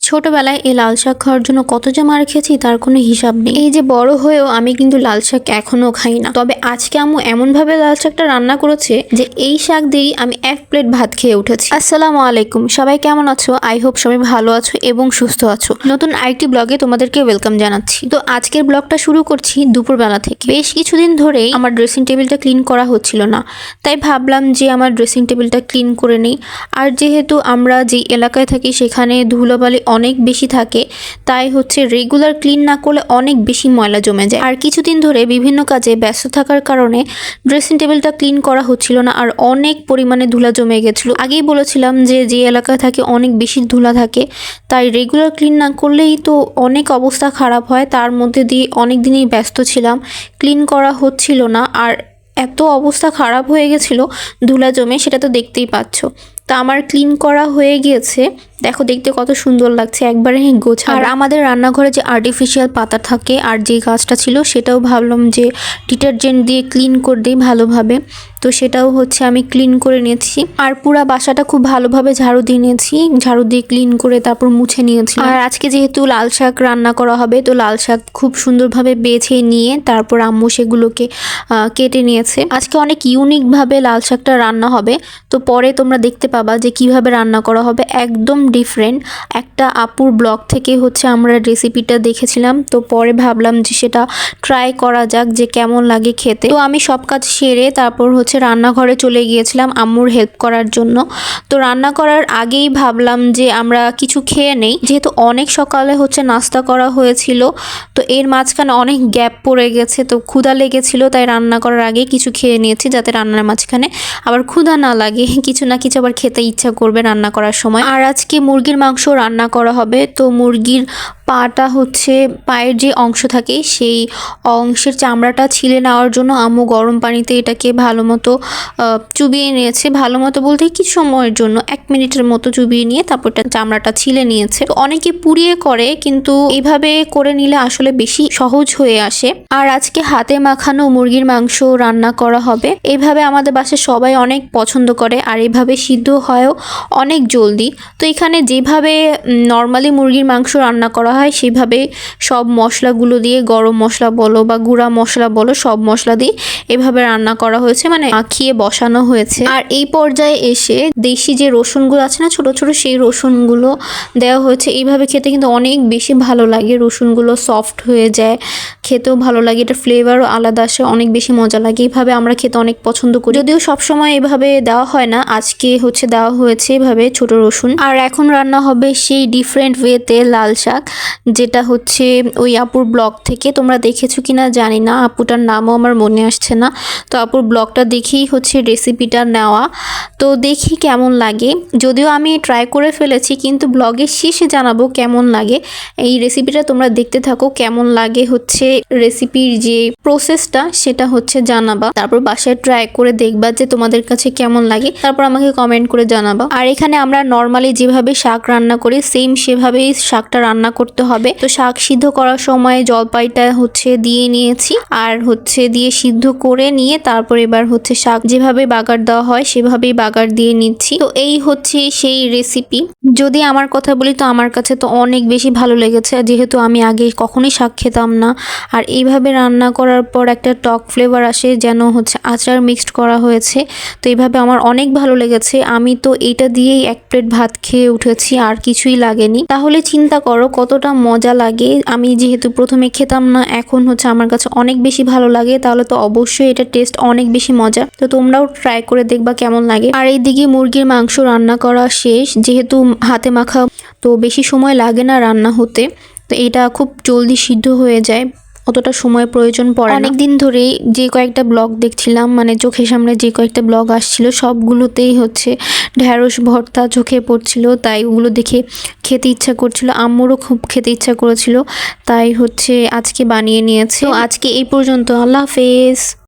ছোটবেলায় এই লাল শাক খাওয়ার জন্য কত যে মার খেয়েছি তার কোনো হিসাব নেই। এই যে বড় হয়েও আমি কিন্তু লাল শাক এখনো খাই না। তবে আজকে আম্মু এমনভাবে লাল শাকটা রান্না করেছে যে এই শাক দিয়েই আমি 1 প্লেট ভাত খেয়ে উঠেছি। আসসালামু আলাইকুম, সবাই কেমন আছো? আই হোপ সবাই ভালো আছো এবং সুস্থ আছো। নতুন আরেকটি ব্লগে তোমাদেরকে ওয়েলকাম জানাচ্ছি। তো আজকের ব্লগটা শুরু করছি দুপুরবেলা থেকে। বেশ কিছুদিন ধরেই আমার ড্রেসিং টেবিলটা ক্লিন করা হচ্ছিল না, তাই ভাবলাম যে আমার ড্রেসিং টেবিলটা ক্লিন করে নিই। আর যেহেতু আমরা যে এলাকায় থাকি সেখানে ধুলোবালি অনেক বেশি থাকে, তাই রেগুলার ক্লিন না করলে অনেক বেশি ময়লা জমে যায়। আর কিছুদিন ধরে বিভিন্ন কাজে ব্যস্ত থাকার কারণে ড্রেসিং টেবিলটা ক্লিন করা হচ্ছিল না, আর অনেক পরিমাণে ধুলা জমে গেছিলো। আগেই বলেছিলাম যে যে এলাকায় থাকে অনেক বেশি ধুলা থাকে, তাই রেগুলার ক্লিন না করলেই তো অনেক অবস্থা খারাপ হয়। তার মধ্যে দিয়ে অনেক দিনই ব্যস্ত ছিলাম, ক্লিন করা হচ্ছিল না, আর এত অবস্থা খারাপ হয়ে গেছিলো ধুলা জমে, সেটা তো দেখতেই পাচ্ছ। তা আমার ক্লিন করা হয়ে গিয়েছে, দেখো দেখতে কত সুন্দর লাগছে, একবারে গোছা। আর আমাদের রান্নাঘরে যে আর্টিফিশিয়াল পাতা থাকে আর যে গাছটা ছিল সেটাও ভাবলাম যে ডিটারজেন্ট দিয়ে ক্লিন করে দিই ভালোভাবে। তো সেটাও আমি ক্লিন করে নিয়েছি। আর পুরা বাসাটা খুব ভালোভাবে ঝাড়ু দিয়ে নিয়েছি, ঝাড়ু দিয়ে ক্লিন করে তারপর মুছে নিয়েছি। আর আজকে যেহেতু লাল শাক রান্না করা হবে, তো লাল শাক খুব সুন্দরভাবে বেছে নিয়ে তারপর আম্মু সেগুলোকে কেটে নিয়েছে। আজকে অনেক ইউনিকভাবে লাল শাকটা রান্না হবে, তো পরে তোমরা দেখতে পাবা যে কিভাবে রান্না করা হবে। একদম ডিফারেন্ট একটা আপুর ব্লগ থেকে আমরা রেসিপিটা দেখেছিলাম, তো পরে ভাবলাম যে সেটা ট্রাই করা যাক যে কেমন লাগে খেতে। তো আমি সব কাজ সেরে তারপর রান্নাঘরে চলে গিয়েছিলাম আম্মুর হেল্প করার জন্য। তো রান্না করার আগেই ভাবলাম যে আমরা কিছু খেয়ে নেই, যেহেতু অনেক সকালে নাস্তা করা হয়েছিল, তো এর মাঝখানে অনেক গ্যাপ পড়ে গেছে, তো ক্ষুধা লেগেছিল, তাই রান্না করার আগেই কিছু খেয়ে নিয়েছি যাতে রান্নার মাঝখানে আবার ক্ষুধা না লাগে, কিছু না কিছু আবার খেতে ইচ্ছা করবে রান্না করার সময়। আর আজকে মুরগির মাংস রান্না করা হবে। তো মুরগির পাটা পায়ের যে অংশ থাকে সেই অংশের চামড়াটা ছিলে নেওয়ার জন্য আম্মু গরম পানিতে এটাকে ভালো মতো চুবিয়ে নিয়েছে। ভালো মতো বলতে কিছু সময়ের জন্য 1 মিনিটের মতো চুবিয়ে নিয়ে তারপর চামড়াটা ছিলে নিয়েছে। তো অনেকে পুড়িয়ে করে, কিন্তু এইভাবে করে নিলে আসলে বেশি সহজ হয়ে আসে। আর আজকে হাতে মাখানো মুরগির মাংস রান্না করা হবে। এইভাবে আমাদের বাসায় সবাই অনেক পছন্দ করে, আর এইভাবে সিদ্ধ হয়ও অনেক জলদি। তো এখানে যেভাবে নর্মালি মুরগির মাংস রান্না করা হয় সেভাবে সব মশলাগুলো দিয়ে, গরম মশলা বলো বা গুঁড়া মশলা বলো, সব মশলা দিয়ে এভাবে রান্না করা হয়েছে, মানে মাখিয়ে বসানো হয়েছে। আর এই পর্যায়ে এসে দেশি যে রসুনগুলো আছে না ছোট ছোট, সেই রসুনগুলো দেওয়া হয়েছে। এইভাবে খেতে কিন্তু অনেক বেশি ভালো লাগে, রসুনগুলো সফট হয়ে যায়, খেতেও ভালো লাগে, এটা ফ্লেভারও আলাদা আসে, অনেক বেশি মজা লাগে। এইভাবে আমরা খেতে অনেক পছন্দ করি, যদিও সবসময় এভাবে দেওয়া হয় না, আজকে দেওয়া হয়েছে এভাবে ছোট রসুন। আর এখন রান্না হবে সেই ডিফারেন্ট ওয়েতে লাল শাক, যেটা ওই আপুর ব্লগ থেকে। তোমরা দেখেছো কিনা জানি না, আপুটার নামও আমার মনে আসছে না। তো আপুর ব্লগটা দেখেই রেসিপিটা নেওয়া। তো দেখি কেমন লাগে, যদিও আমি ট্রাই করে ফেলেছি, কিন্তু ব্লগের শেষে জানাবো কেমন লাগে। এই রেসিপিটা তোমরা দেখতে থাকো, কেমন লাগে রেসিপির যে প্রসেসটা সেটা জানাবা। তারপর বাসায় ট্রাই করে দেখবা যে তোমাদের কাছে কেমন লাগে, তারপর আমাকে কমেন্ট করে জানাবা। আর এখানে আমরা নর্মালি যেভাবে শাক রান্না করি সেম সেভাবেই শাকটা রান্না করতে হবে। তো শাক সিদ্ধ করার সময় জলপাইটা দিয়ে নিয়েছি, আর দিয়ে সিদ্ধ করে নিয়ে তারপর এবার শাক যেভাবে বাগার দেওয়া হয় সেভাবেই বাগার দিয়ে নিচ্ছি। তো এই সেই রেসিপি। যদি আমার কথা বলি, তো আমার কাছে তো অনেক বেশি ভালো লেগেছে, যেহেতু আমি আগে কখনোই শাক খেতাম না। আর এইভাবে রান্না করার পর একটা টক ফ্লেভার আসে, যেন আচার মিক্সড করা হয়েছে। তো এইভাবে আমার অনেক ভালো লেগেছে। আমি তো এইটা দিয়েই 1 প্লেট ভাত খেয়ে উঠেছি, আর কিছুই লাগেনি। তাহলে চিন্তা করো কতটা মজা লাগে। আমি যেহেতু প্রথমে খেতাম না, এখন আমার কাছে অনেক বেশি ভালো লাগে, তাহলে তো অবশ্যই এটা টেস্ট অনেক বেশি মজা। তো তোমরাও ট্রাই করে দেখবা কেমন লাগে। আর এইদিকে মুরগির মাংস রান্না করা শেষ, যেহেতু হাতে মাখা তো বেশি সময় লাগে না রান্না হতে, তো এটা খুব জলদি সিদ্ধ হয়ে যায়, অতটা সময় প্রয়োজন পড়ে না। অনেকদিন ধরেই যে কয়েকটা ব্লগ দেখছিলাম, মানে চোখের সামনে যে কয়েকটা ব্লগ আসছিল সবগুলোতেই ঢ্যাঁড়স ভর্তা চোখে পড়ছিল, তাই ওগুলো দেখে খেতে ইচ্ছা করছিল। আম্মুরও খুব খেতে ইচ্ছা করেছিল, তাই আজকে বানিয়ে নিয়েছে। তো আজকে এই পর্যন্ত, আল্লাহ হাফেজ।